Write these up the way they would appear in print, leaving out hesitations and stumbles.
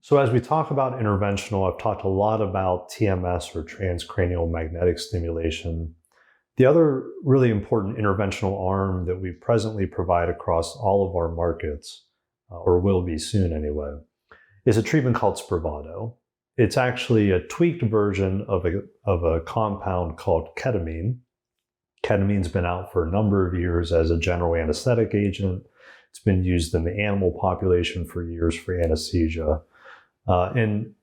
So as we talk about interventional, I've talked a lot about TMS or transcranial magnetic stimulation. The other really important interventional arm that we presently provide across all of our markets, or will be soon anyway, is a treatment called Spravato. It's actually a tweaked version of a compound called ketamine. Ketamine's been out for a number of years as a general anesthetic agent. It's been used in the animal population for years for anesthesia. And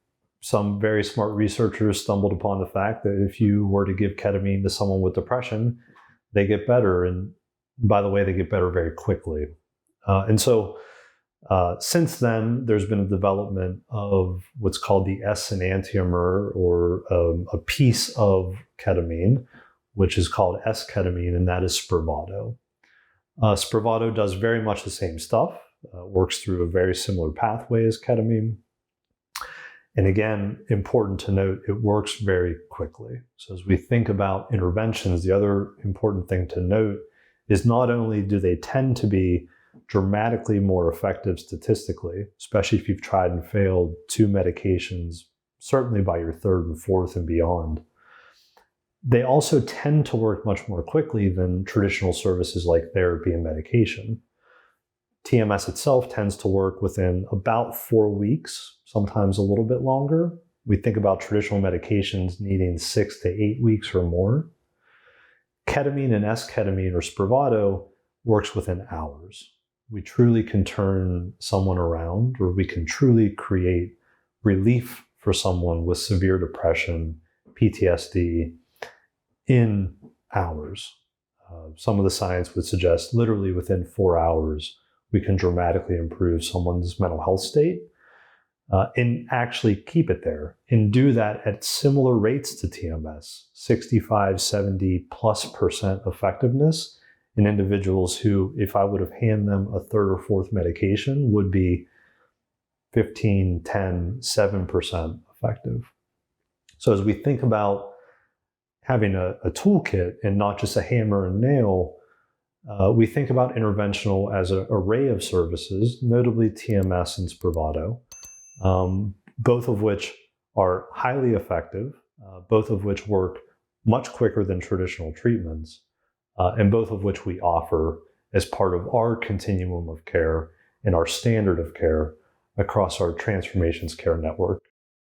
some very smart researchers stumbled upon the fact that if you were to give ketamine to someone with depression, they get better. And by the way, they get better very quickly. Since then, there's been a development of what's called the S enantiomer, or a piece of ketamine, which is called S-ketamine, and that is Spravato. Spravato does very much the same stuff, works through a very similar pathway as ketamine. And again, important to note, it works very quickly. So as we think about interventions, the other important thing to note is not only do they tend to be dramatically more effective statistically, especially if you've tried and failed two medications, certainly by your third and fourth and beyond, they also tend to work much more quickly than traditional services like therapy and medication. TMS itself tends to work within about 4 weeks, sometimes a little bit longer. We think about traditional medications needing 6 to 8 weeks or more. Ketamine and S-ketamine, or Spravato, works within hours. We truly can turn someone around, or we can truly create relief for someone with severe depression, PTSD, in hours. Some of the science would suggest literally within 4 hours, we can dramatically improve someone's mental health state and actually keep it there, and do that at similar rates to TMS, 65, 70+% effectiveness in individuals who, if I would have handed them a third or fourth medication, would be 15, 10, 7% effective. So as we think about having a toolkit and not just a hammer and nail, we think about interventional as an array of services, notably TMS and Spravato, both of which are highly effective, both of which work much quicker than traditional treatments, and both of which we offer as part of our continuum of care and our standard of care across our Transformations Care Network.